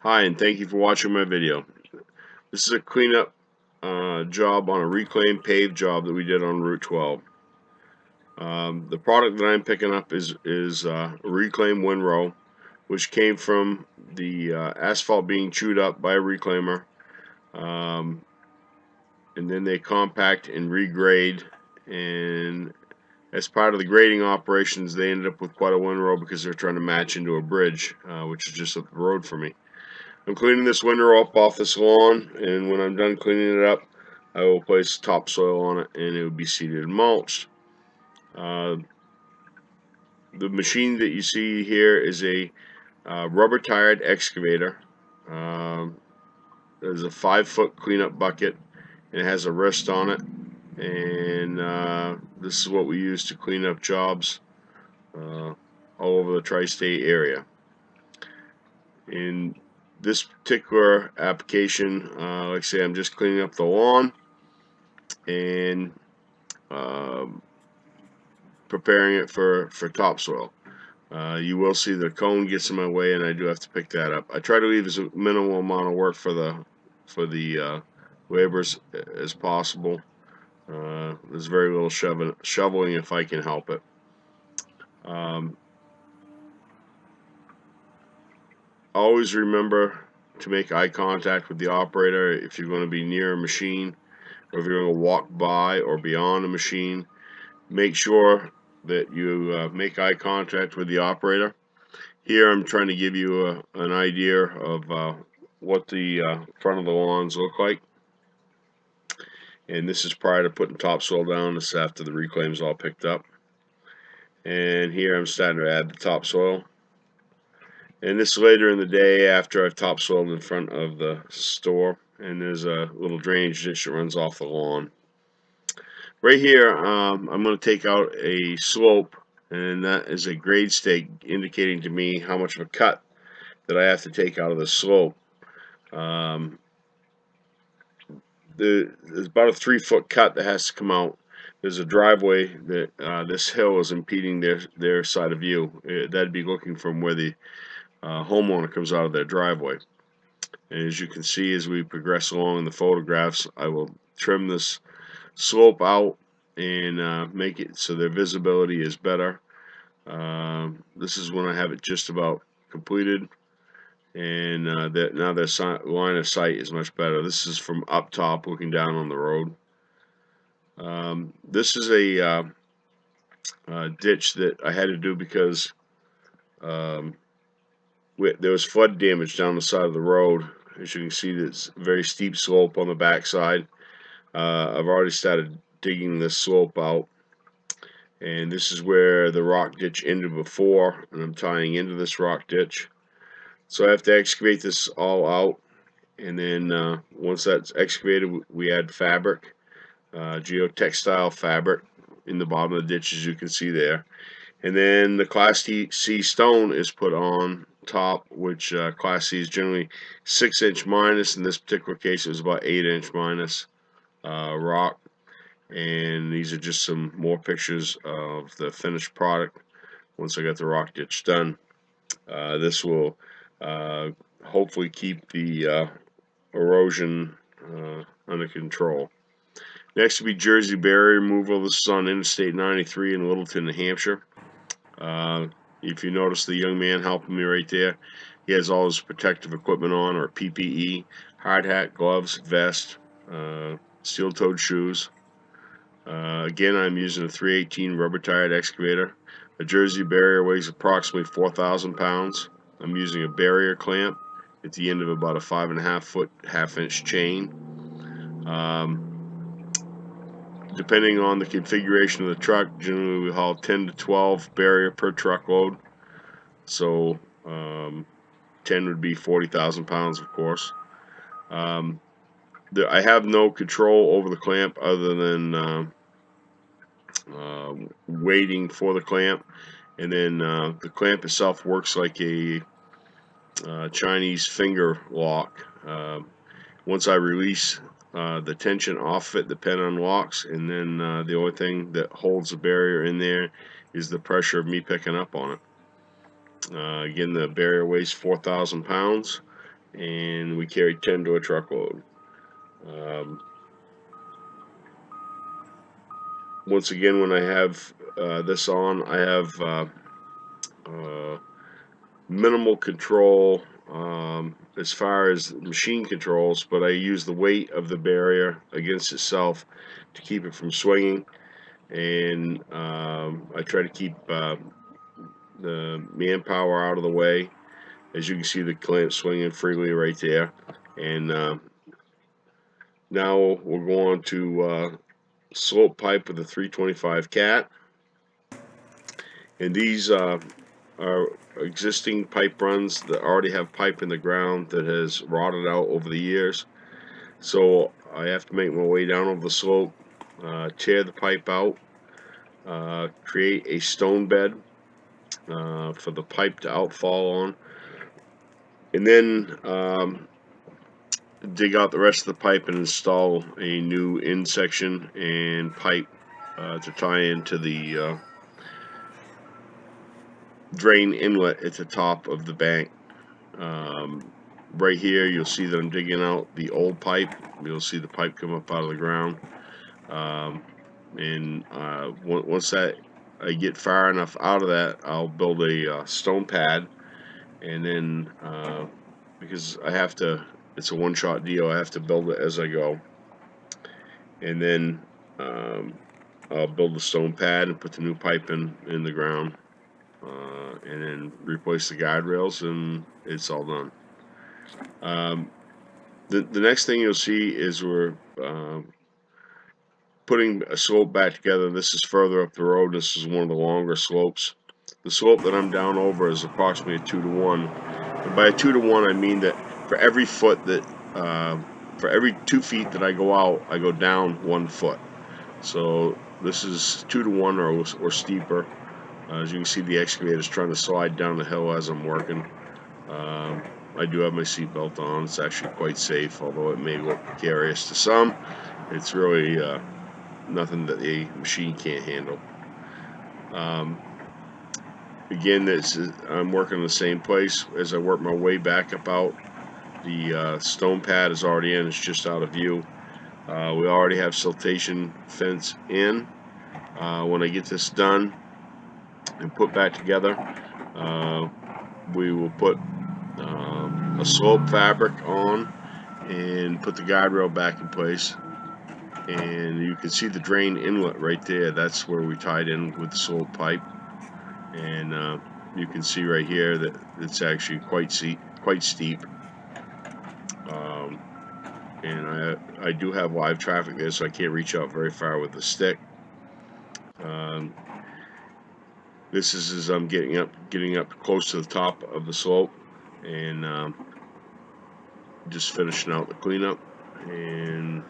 Hi, and thank you for watching my video. This is a cleanup job on a reclaimed paved job that we did on Route 12. The product that I'm picking up is a reclaimed windrow, which came from the asphalt being chewed up by a reclaimer, um, and then they compact and regrade. And as part of the grading operations, they ended up with quite a windrow because they're trying to match into a bridge, which is just up the road for me. I'm cleaning this windrow up off this lawn, and when I'm done cleaning it up, I will place topsoil on it, and it will be seeded and mulched. The machine that you see here is a rubber-tired excavator. There's a 5-foot cleanup bucket, and it has a wrist on it, and this is what we use to clean up jobs all over the tri-state area. In this particular application, like I say, I'm just cleaning up the lawn and preparing it for topsoil. You will see the cone gets in my way, and I do have to pick that up. I try to leave as minimal amount of work for the laborers as possible. There's very little shoveling if I can help it. Always remember to make eye contact with the operator if you're going to be near a machine, or if you're going to walk by or beyond a machine. Make sure that you make eye contact with the operator. Here I'm trying to give you an idea of what the front of the lawns look like. And this is prior to putting topsoil down. This is after the reclaim's all picked up. And here I'm starting to add the topsoil. And this is later in the day after I've topsoiled in front of the store. And there's a little drainage ditch that runs off the lawn. Right here, I'm going to take out a slope, and that is a grade stake indicating to me how much of a cut that I have to take out of the slope. There's about a 3-foot cut that has to come out. There's a driveway that this hill is impeding their side of view. That'd be looking from where the homeowner comes out of their driveway. And as you can see, as we progress along in the photographs, I will trim this slope out and make it so their visibility is better. This is when I have it just about completed, and now their line of sight is much better. This is from up top looking down on the road. This is a ditch that I had to do because there was flood damage down the side of the road. As you can see, there's a very steep slope on the back side. I've already started digging this slope out, and this is where the rock ditch ended before, and I'm tying into this rock ditch. So I have to excavate this all out, and then once that's excavated, we add fabric, geotextile fabric in the bottom of the ditch, as you can see there. And then the Class C stone is put on top, which Class C is generally 6-inch minus. In this particular case, it was about 8-inch minus rock. And these are just some more pictures of the finished product once I got the rock ditch done. This will hopefully keep the erosion under control. Next will be Jersey barrier removal. This is on Interstate 93 in Littleton, New Hampshire. If you notice the young man helping me right there, he has all his protective equipment on, or PPE, hard hat, gloves, vest, steel-toed shoes. Again, I'm using a 318 rubber-tired excavator. A Jersey barrier weighs approximately 4,000 pounds. I'm using a barrier clamp at the end of about a 5.5-foot half-inch chain. Depending on the configuration of the truck, generally we haul 10 to 12 barrier per truckload. So 10 would be 40,000 pounds, of course. I have no control over the clamp other than waiting for the clamp, and then the clamp itself works like a Chinese finger lock. Once I release the tension off it, the pen unlocks, and then the only thing that holds the barrier in there is the pressure of me picking up on it. Again, the barrier weighs 4,000 pounds, and we carry 10 to a truckload. Once again, when I have this on, I have uh, minimal control as far as machine controls, but I use the weight of the barrier against itself to keep it from swinging, and I try to keep the manpower out of the way. As you can see, the clamp swinging freely right there. And now we're going to slope pipe with a 325 cat. And these are existing pipe runs that already have pipe in the ground that has rotted out over the years. So I have to make my way down over the slope, tear the pipe out, create a stone bed for the pipe to outfall on, and then dig out the rest of the pipe and install a new in section and pipe to tie into the drain inlet at the top of the bank. Right here you'll see that I'm digging out the old pipe. You'll see the pipe come up out of the ground, and once that I get far enough out of that, I'll build a stone pad, and then because I have to, it's a one-shot deal, I have to build it as I go, and then I'll build the stone pad and put the new pipe in the ground, and then replace the guardrails, and it's all done. The next thing you'll see is we're putting a slope back together. This is further up the road. This is one of the longer slopes. The slope that I'm down over is approximately a 2-to-1. And by a 2-to-1, I mean that for every foot that, for every 2 feet that I go out, I go down 1 foot. So this is 2-to-1 or steeper. As you can see, the excavator is trying to slide down the hill as I'm working. I do have my seatbelt on. It's actually quite safe, although it may look precarious to some. It's really nothing that a machine can't handle. Again, I'm working in the same place. As I work my way back up out, the stone pad is already in. It's just out of view. We already have siltation fence in. When I get this done and put back together, we will put a slope fabric on and put the guardrail back in place. And you can see the drain inlet right there. That's where we tied in with the slope pipe. And you can see right here that it's actually quite steep. And I do have live traffic there, so I can't reach out very far with the stick. This is as I'm getting up close to the top of the slope, and just finishing out the cleanup. And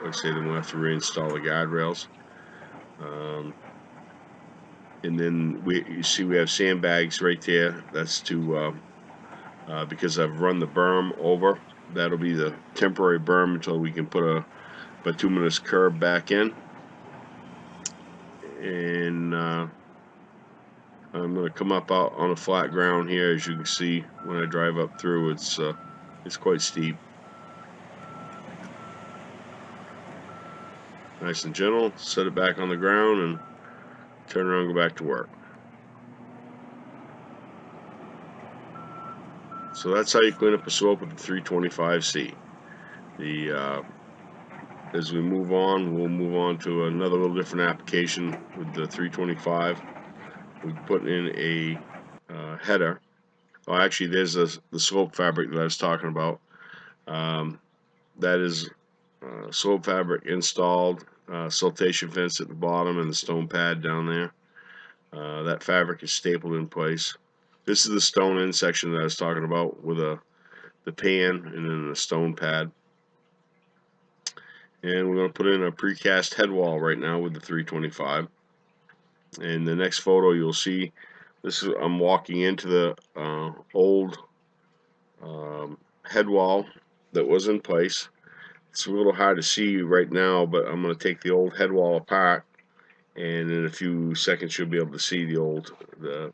like I say, then we'll have to reinstall the guardrails. And then you see we have sandbags right there. That's to because I've run the berm over. That'll be the temporary berm until we can put a bituminous curb back in. And I'm going to come up out on a flat ground here. As you can see, when I drive up through, it's quite steep. Nice and gentle. Set it back on the ground and turn around and go back to work. So that's how you clean up a slope with the 325C. As we move on, we'll move on to another little different application with the 325. We put in a header. Oh, actually, there's the slope fabric that I was talking about. That is slope fabric installed, siltation fence at the bottom, and the stone pad down there. That fabric is stapled in place. This is the stone in section that I was talking about with the pan and then the stone pad. And we're going to put in a precast head wall right now with the 325. In the next photo, you'll see I'm walking into the old head wall that was in place. It's a little hard to see right now, but I'm going to take the old head wall apart, and in a few seconds you'll be able to see the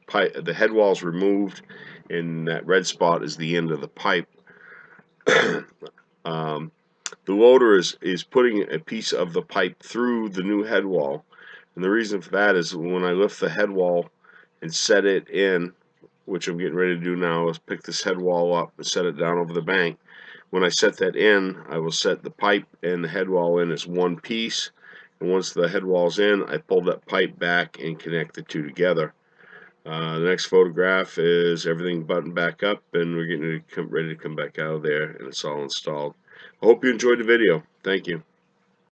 head wall is removed, and that red spot is the end of the pipe. um, the loader is putting a piece of the pipe through the new head wall, and the reason for that is when I lift the head wall and set it in, which I'm getting ready to do now, is pick this head wall up and set it down over the bank. When I set that in, I will set the pipe and the head wall in as one piece, and once the head wall's in, I pull that pipe back and connect the two together. The next photograph is everything buttoned back up, and we're getting ready to come back out of there, and it's all installed. I hope you enjoyed the video. Thank you.